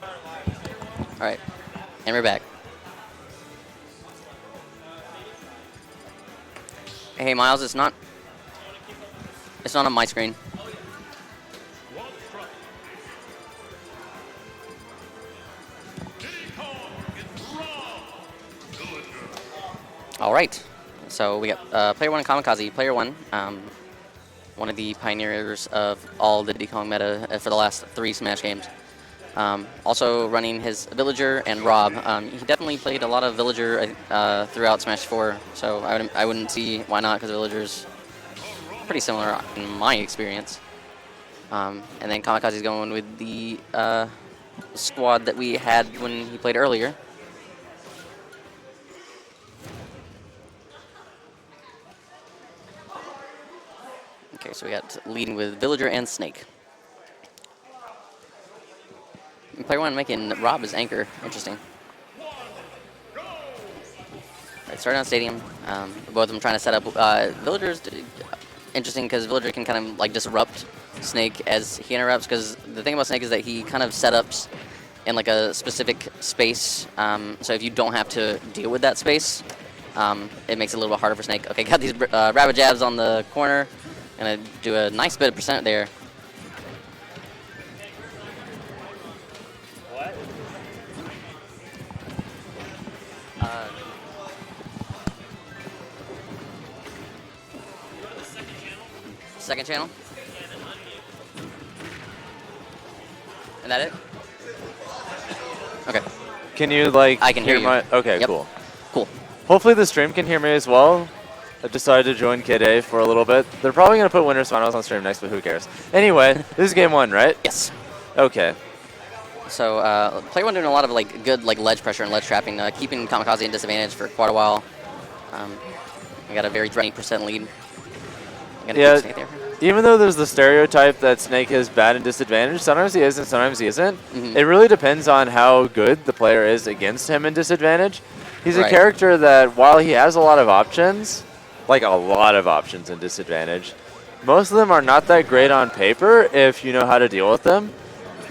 All right, and we're back. Hey, Miles, it's not on my screen. All right. So we got player one Kamikaze. Player one, one of the pioneers of all the Diddy Kong meta for the last 3 Smash games. Also running his Villager and Rob. He definitely played a lot of Villager throughout Smash 4, so I wouldn't see why not, because Villager's pretty similar in my experience. And then Kamikaze's going with the squad that we had when he played earlier. Okay, so we got leading with Villager and Snake. And player one making Rob as anchor. Interesting. Right, starting on Stadium. Both of them trying to set up. Villager's interesting because Villager can kind of like disrupt Snake as he interrupts, because the thing about Snake is that he kind of setups in like a specific space. So if you don't have to deal with that space, it makes it a little bit harder for Snake. Okay, got these rabbit jabs on the corner. Gonna do a nice bit of percent there. What? Second channel? Is that it? Okay. Can you, like, I can hear you. Okay, Yep. cool. Cool. Hopefully the stream can hear me as well. I decided to join Kid A for a little bit. They're probably going to put Winner's Finals on stream next, but who cares? Anyway, this is game 1, right? Yes. Okay. So player one doing a lot of like good like ledge pressure and ledge trapping, keeping Kamikaze in disadvantage for quite a while. We got a very 20% lead. Yeah, even though there's the stereotype that Snake is bad and disadvantaged, sometimes he is and sometimes he isn't. Mm-hmm. It really depends on how good the player is against him in disadvantage. He's a Right. character that, while he has a lot of options, like a lot of options in disadvantage, most of them are not that great on paper if you know how to deal with them.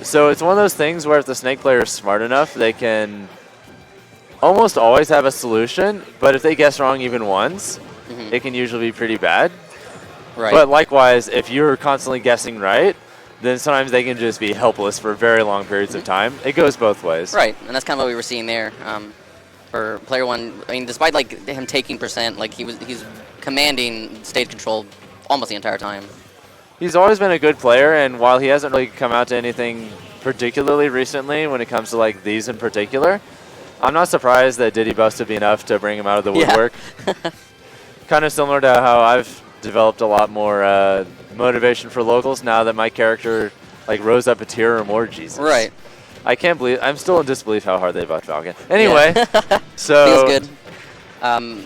So it's one of those things where if the Snake player is smart enough, they can almost always have a solution, but if they guess wrong even once, it can usually be pretty bad. Right. But likewise, if you're constantly guessing right, then sometimes they can just be helpless for very long periods of time. It goes both ways. Right, and that's kind of what we were seeing there. For player one, I mean, despite like him taking percent, like he's commanding stage control almost the entire time. He's always been a good player, and while he hasn't really come out to anything particularly recently when it comes to like these in particular, I'm not surprised that Diddy Bust would be enough to bring him out of the woodwork. Kind of similar to how I've developed a lot more motivation for locals now that my character like rose up a tier or more. Jesus. Right. I can't believe, I'm still in disbelief how hard they buffed Falcon. Anyway, so feels good.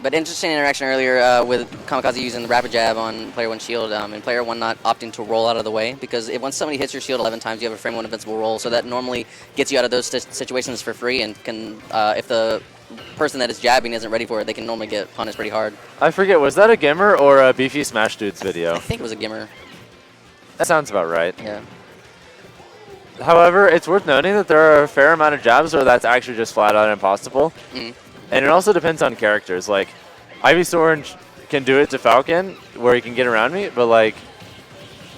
But interesting interaction earlier with Kamikaze using the rapid jab on player one shield, and player one not opting to roll out of the way, because once somebody hits your shield 11 times, you have a frame one invincible roll, so that normally gets you out of those situations for free, and can if the person that is jabbing isn't ready for it, they can normally get punished pretty hard. I forget, was that a Gimmer or a Beefy Smash Dudes video? I think it was a Gimmer. That sounds about right. Yeah. However, it's worth noting that there are a fair amount of jabs where that's actually just flat out impossible. And it also depends on characters. Like, Ivysaur can do it to Falcon, where he can get around me, but like,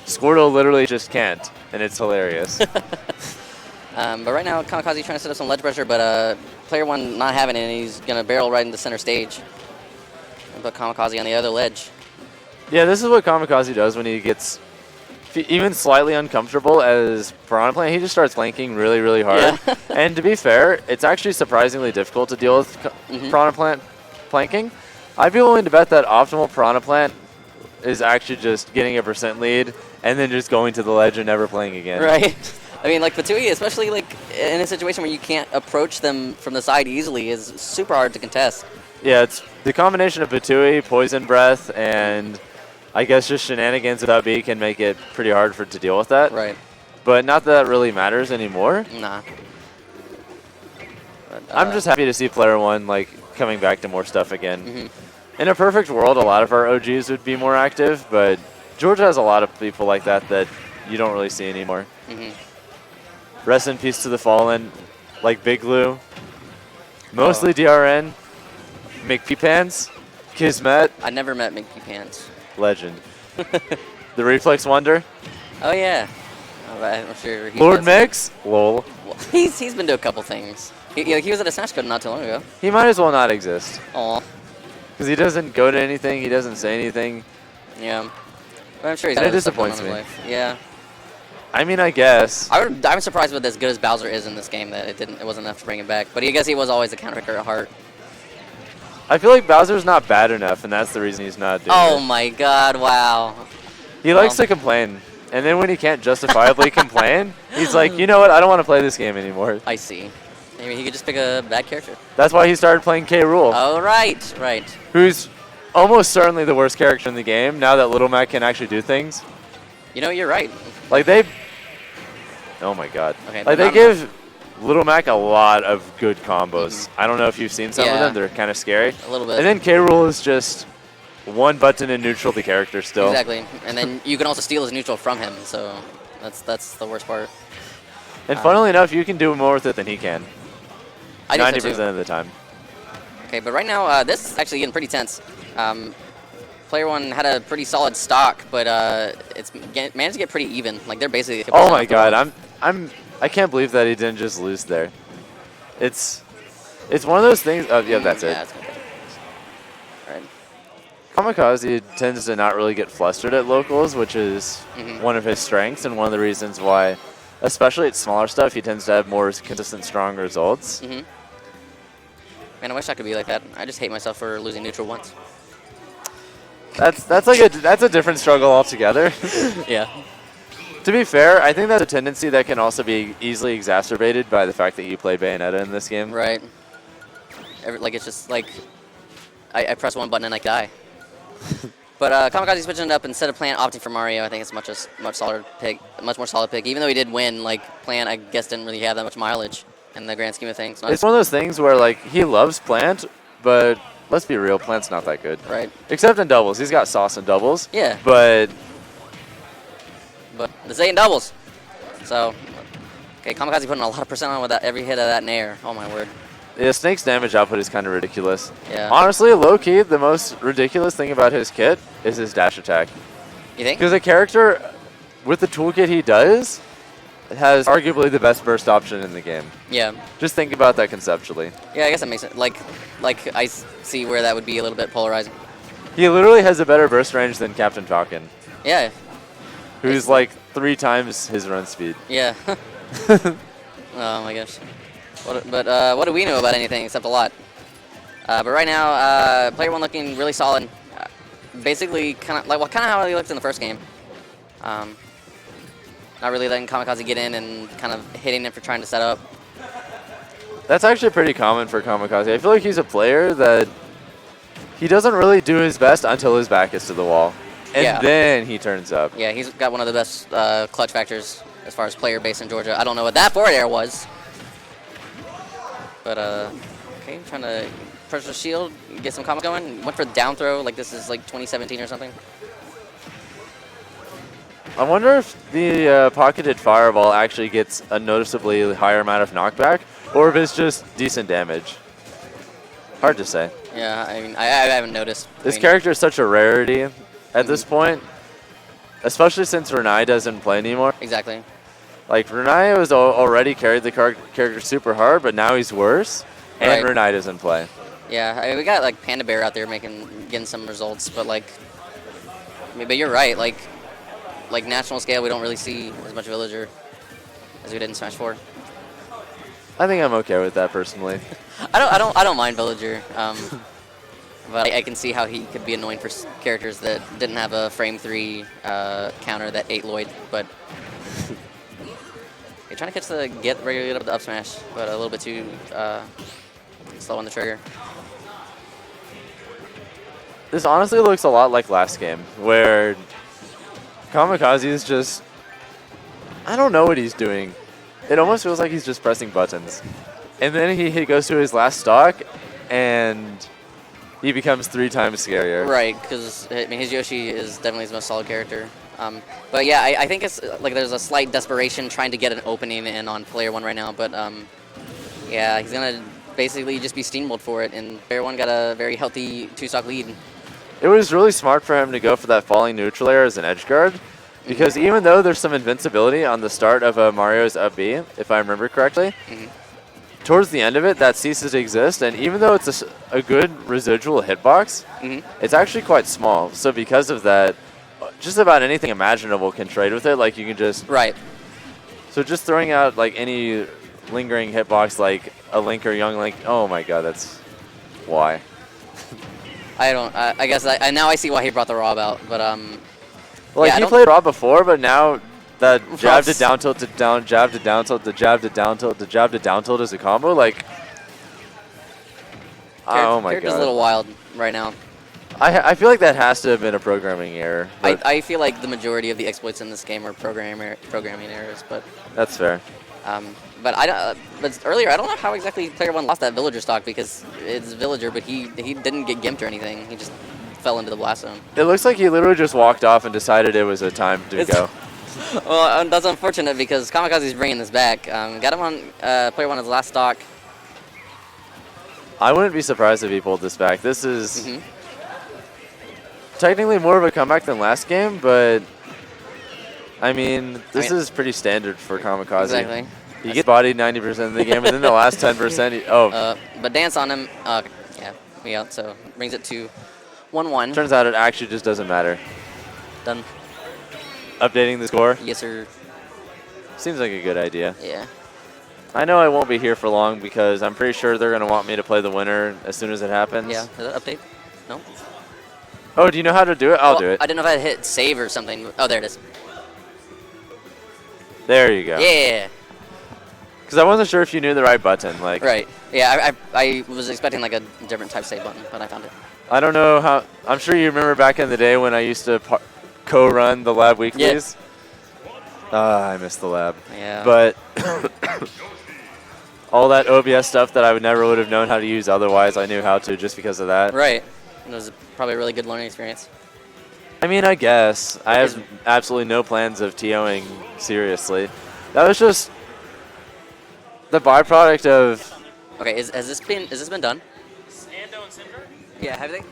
Squirtle literally just can't, and it's hilarious. But right now, Kamikaze trying to set up some ledge pressure, but player one not having it, and he's going to barrel right into center stage. And put Kamikaze on the other ledge. Yeah, this is what Kamikaze does when he gets even slightly uncomfortable as Piranha Plant. He just starts flanking really, really hard. Yeah. And to be fair, it's actually surprisingly difficult to deal with Piranha Plant flanking. I'd be willing to bet that optimal Piranha Plant is actually just getting a percent lead and then just going to the ledge and never playing again. Right. I mean, like Patui, especially like in a situation where you can't approach them from the side easily, is super hard to contest. Yeah, it's the combination of Patui, Poison Breath, and I guess just shenanigans without B can make it pretty hard to deal with that. Right. But not that that really matters anymore. Nah. But, I'm just happy to see player one like coming back to more stuff again. In a perfect world, a lot of our OGs would be more active, but Georgia has a lot of people like that that you don't really see anymore. Rest in peace to the fallen, like Big Lou. Mostly DRN. McPeepants. Kismet. I never met Minky Pants. Legend. The Reflex Wonder. Oh yeah. I'm sure. Lord Mix. Lol. Well, he's been to a couple things. He was at a Smash Code not too long ago. He might as well not exist. Aw. Because he doesn't go to anything. He doesn't say anything. Yeah. But I'm sure he's And got it other stuff going disappoints on in his me. life. Yeah. I mean, I guess. I'm surprised with as good as Bowser is in this game that it wasn't enough to bring him back. But I guess he was always a counter picker at heart. I feel like Bowser's not bad enough, and that's the reason he's not doing Oh it. my God! Wow. He likes to complain. And then when he can't justifiably complain, he's like, you know what? I don't want to play this game anymore. I see. Maybe he could just pick a bad character. That's why he started playing K. Rool, Oh, right. who's almost certainly the worst character in the game now that Little Mac can actually do things. You know, you're right. Like, they... Oh, my God. Okay, Like, they give Little Mac a lot of good combos. I don't know if you've seen some of Yeah. them. They're kind of scary. A little bit. And then K. Rool is just one button in neutral the character still. Exactly. And then you can also steal his neutral from him, so that's the worst part. And funnily enough, you can do more with it than he can. I 90% think so too. of the time. Okay, but right now, this is actually getting pretty tense. Player one had a pretty solid stock, but it's managed to get pretty even. Like, they're basically... Oh my God, I can't believe that he didn't just lose there. It's one of those things. Oh yeah, that's it. Yeah, it's good. Right. Kamikaz tends to not really get flustered at locals, which is one of his strengths and one of the reasons why, especially at smaller stuff, he tends to have more consistent, strong results. Man, I wish I could be like that. I just hate myself for losing neutral once. That's a different struggle altogether. Yeah. To be fair, I think that's a tendency that can also be easily exacerbated by the fact that you play Bayonetta in this game. Right. Like, it's just like I press one button and I die. But Kamikaze switching it up instead of Plant opting for Mario. I think it's a much more solid pick. Even though he did win, like, Plant I guess didn't really have that much mileage in the grand scheme of things. It's one of those things where, like, he loves Plant, but let's be real, Plant's not that good. Right. Except in doubles. He's got sauce in doubles. Yeah. But this ain't doubles. So, okay, Kamikaze putting a lot of percent on with that every hit of that nair. Oh my word. yeah, Snake's damage output is kind of ridiculous. Yeah. Honestly, low-key, the most ridiculous thing about his kit is his dash attack. You think? Because a character, with the toolkit he does, has arguably the best burst option in the game. Yeah. Just think about that conceptually. Yeah, I guess that makes it like I see where that would be a little bit polarizing. He literally has a better burst range than Captain Falcon, Yeah. who's like 3 times his run speed. Yeah. Oh my gosh. What do we know about anything except a lot? But right now, player one looking really solid. Basically, kind of how he looked in the first game. Not really letting Kamikaze get in and kind of hitting him for trying to set up. That's actually pretty common for Kamikaze. I feel like he's a player that he doesn't really do his best until his back is to the wall. And then he turns up. Yeah, he's got one of the best clutch factors as far as player base in Georgia. I don't know what that forward air was. But, okay, trying to pressure shield, get some combos going. Went for the down throw, like this is like 2017 or something. I wonder if the pocketed fireball actually gets a noticeably higher amount of knockback, or if it's just decent damage. Hard to say. Yeah, I mean, I haven't noticed. This character is such a rarity at this point, especially since Renai doesn't play anymore. Exactly. Like, Renai was already carried the character super hard, but now he's worse, and Right. Renai doesn't play. Yeah, I mean, we got like Panda Bear out there getting some results, but like, I mean, but you're right. Like national scale, we don't really see as much Villager as we did in Smash 4. I think I'm okay with that personally. I don't mind Villager, but I can see how he could be annoying for characters that didn't have a frame 3 counter that ate Lloyd. But you're trying to catch get regularly up the up smash, but a little bit too slow on the trigger. This honestly looks a lot like last game, where Kamikaze is just... I don't know what he's doing. It almost feels like he's just pressing buttons. And then he goes to his last stock, and he becomes 3 times scarier. Right, because I mean, his Yoshi is definitely his most solid character. But yeah, I think it's like there's a slight desperation trying to get an opening in on player one right now. But yeah, he's gonna basically just be steamrolled for it, and player one got a very healthy 2-stock lead. It was really smart for him to go for that falling neutral air as an edge guard, because even though there's some invincibility on the start of Mario's up B, if I remember correctly, towards the end of it, that ceases to exist, and even though it's a good residual hitbox, it's actually quite small. So because of that, just about anything imaginable can trade with it. Like you can just So just throwing out like any lingering hitbox, like a Link or Young Link. Oh my God, that's why. I don't. I guess now I see why he brought the Rob out, but Like yeah, he played Rob before, but now that jab to down tilt to down, jab to down tilt to jab to down tilt to jab to down tilt is a combo. Like, oh my God, character's a little wild right now. I feel like that has to have been a programming error. I feel like the majority of the exploits in this game are programming errors, but that's fair. But earlier I don't know how exactly player one lost that villager stock, because it's villager, but he didn't get gimped or anything. He just fell into the blast zone. It looks like he literally just walked off and decided it was a time to go. Well, that's unfortunate because Kamikaz is bringing this back. Got him on player one as last stock. I wouldn't be surprised if he pulled this back. This is technically more of a comeback than last game, but I mean, this is pretty standard for Kamikaze. Exactly. He gets bodied 90% of the game, and then the last 10%, but dance on him. Yeah, we out. So brings it to 1-1. Turns out it actually just doesn't matter. Done. Updating the score? Yes, sir. Seems like a good idea. Yeah. I know I won't be here for long because I'm pretty sure they're going to want me to play the winner as soon as it happens. Yeah. Did that update? No. Oh, do you know how to do it? I'll do it. I didn't know if I had hit save or something. Oh, there it is. There you go. Yeah. Because I wasn't sure if you knew the right button. Like. Right. Yeah, I was expecting like a different type save button, but I found it. I don't know how. I'm sure you remember back in the day when I used to co-run the lab weeklies. I missed the lab. Yeah. But all that OBS stuff that I would have known how to use otherwise, I knew how to just because of that. Right. It was probably a really good learning experience. I mean, I guess. I have absolutely no plans of TOing seriously. That was just the byproduct of... Okay, has this been done? Ando and Cinder? Yeah, have they?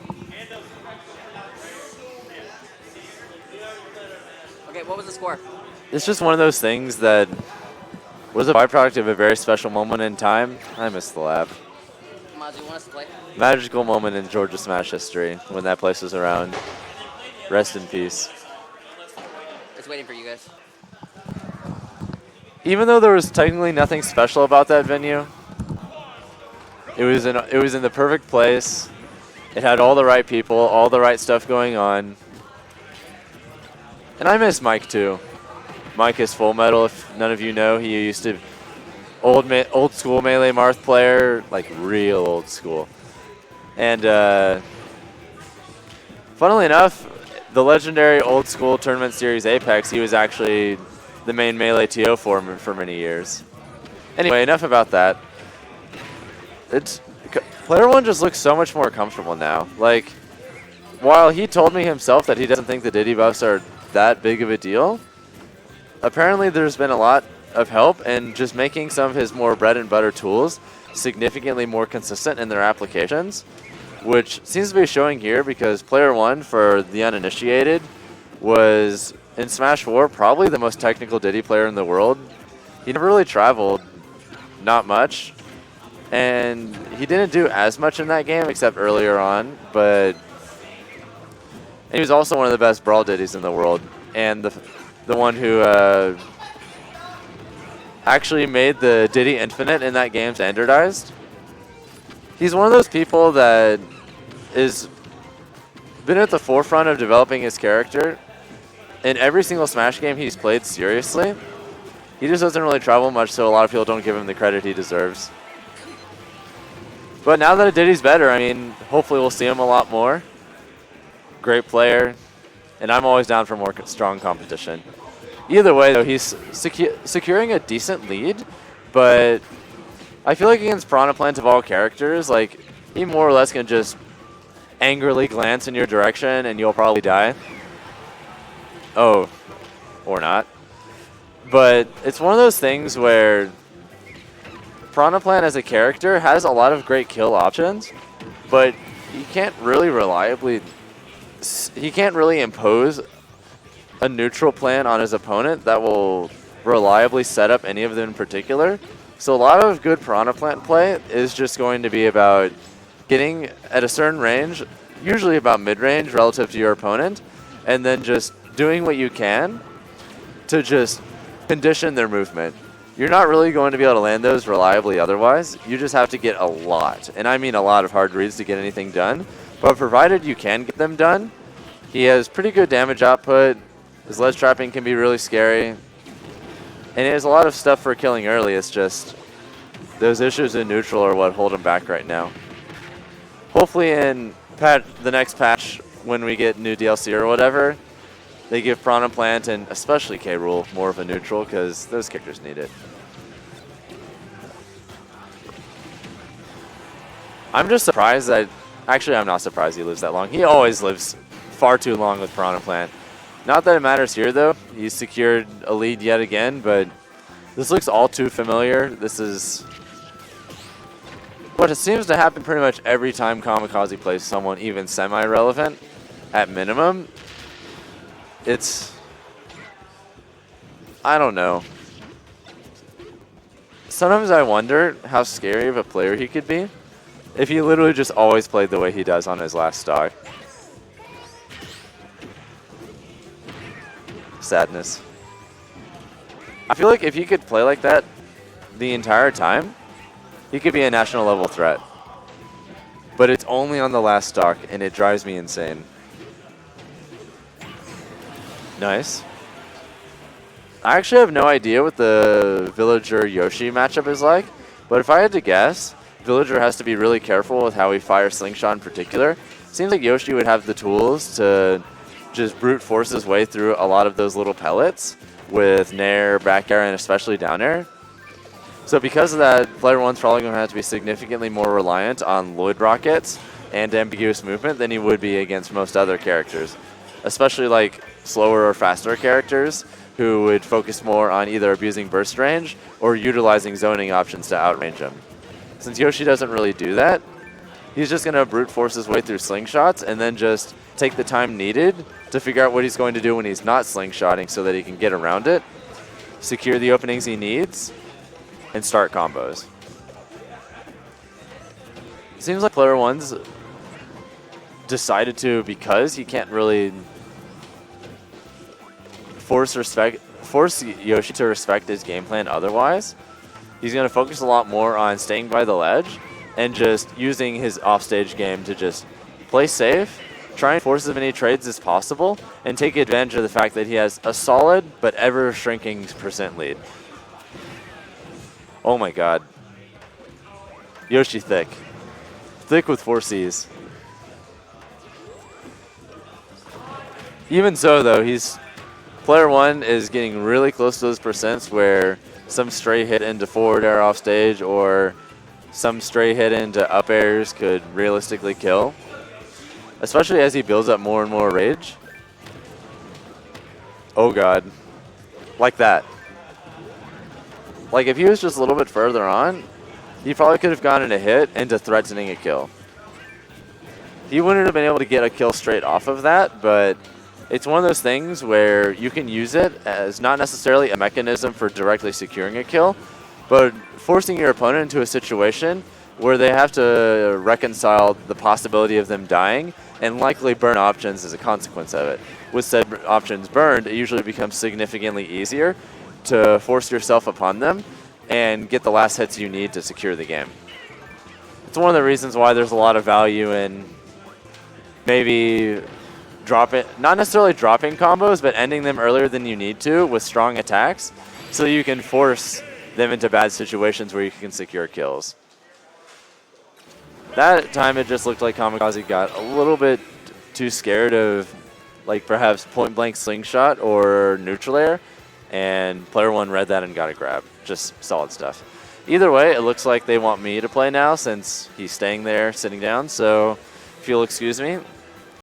Okay, what was the score? It's just one of those things that was a byproduct of a very special moment in time. I missed the lab. Maz, you want us to play? Magical moment in Georgia Smash history when that place was around. Rest in peace. It's waiting for you guys. Even though there was technically nothing special about that venue, it was in the perfect place. It had all the right people, all the right stuff going on. And I miss Mike too. Mike is Full Metal, if none of you know. He used to old school Melee Marth player, like real old school. And funnily enough, the legendary old school tournament series Apex, he was actually the main Melee TO for many years. Anyway, enough about that. Player one just looks so much more comfortable now. Like, while he told me himself that he doesn't think the Diddy buffs are that big of a deal, apparently there's been a lot of help in just making some of his more bread and butter tools significantly more consistent in their applications, which seems to be showing here because player one, for the uninitiated, was in Smash 4 probably the most technical Diddy player in the world. He never really traveled, not much, and he didn't do as much in that game except earlier on, but he was also one of the best Brawl Diddies in the world, and the one who actually made the Diddy Infinite in that game standardized. He's one of those people that is been at the forefront of developing his character. In every single Smash game he's played seriously, he just doesn't really travel much, so a lot of people don't give him the credit he deserves. But now that Diddy's better, I mean, hopefully we'll see him a lot more. Great player, and I'm always down for more strong competition. Either way, though, he's securing a decent lead, but I feel like against Piranha Plant of all characters, like, he more or less can just angrily glance in your direction and you'll probably die. Oh, or not. But it's one of those things where Piranha Plant as a character has a lot of great kill options, but he can't really impose a neutral plan on his opponent that will reliably set up any of them in particular. So a lot of good Piranha Plant play is just going to be about getting at a certain range, usually about mid-range relative to your opponent, and then just doing what you can to just condition their movement. You're not really going to be able to land those reliably otherwise. You just have to get a lot, and I mean a lot of hard reads to get anything done. But provided you can get them done, he has pretty good damage output. His ledge trapping can be really scary. And he has a lot of stuff for killing early. It's just those issues in neutral are what hold him back right now. Hopefully in the next patch, when we get new DLC or whatever, they give Piranha Plant and especially K-Rool more of a neutral because those characters need it. I'm just surprised that... Actually, I'm not surprised he lives that long. He always lives far too long with Piranha Plant. Not that it matters here, though. He's secured a lead yet again, but this looks all too familiar. This is what it seems to happen pretty much every time Kamikaz plays someone even semi-relevant, at minimum. It's... I don't know. Sometimes I wonder how scary of a player he could be if he literally just always played the way he does on his last stock. Sadness. I feel like if he could play like that the entire time, he could be a national level threat. But it's only on the last stock, and it drives me insane. Nice. I actually have no idea what the Villager-Yoshi matchup is like, but if I had to guess, Villager has to be really careful with how he fires Slingshot in particular. Seems like Yoshi would have the tools to just brute force his way through a lot of those little pellets with Nair, back air, and especially down air. So because of that, player one's probably going to have to be significantly more reliant on Lloyd rockets and ambiguous movement than he would be against most other characters, especially like slower or faster characters who would focus more on either abusing burst range or utilizing zoning options to outrange him. Since Yoshi doesn't really do that, he's just going to brute force his way through slingshots and then just take the time needed to figure out what he's going to do when he's not slingshotting so that he can get around it, secure the openings he needs, and start combos. Seems like player one's decided to, because he can't really force Yoshi to respect his game plan otherwise, he's going to focus a lot more on staying by the ledge and just using his offstage game to just play safe, try and force as many trades as possible, and take advantage of the fact that he has a solid but ever-shrinking % lead. Oh my god. Yoshi thick. Thick with 4 Cs. Even so, though, player one is getting really close to those percents where some stray hit into forward air off stage or some stray hit into up airs could realistically kill. Especially as he builds up more and more rage. Oh god. Like that. Like if he was just a little bit further on, he probably could have gotten a hit into threatening a kill. He wouldn't have been able to get a kill straight off of that, but it's one of those things where you can use it as not necessarily a mechanism for directly securing a kill, but forcing your opponent into a situation where they have to reconcile the possibility of them dying and likely burn options as a consequence of it. With said options burned, it usually becomes significantly easier to force yourself upon them and get the last hits you need to secure the game. It's one of the reasons why there's a lot of value in maybe not necessarily dropping combos, but ending them earlier than you need to with strong attacks so you can force them into bad situations where you can secure kills. That time it just looked like Kamikaz got a little bit too scared of like perhaps point blank slingshot or neutral air, and player one read that and got a grab. Just solid stuff. Either way, it looks like they want me to play now since he's staying there sitting down, so if you'll excuse me,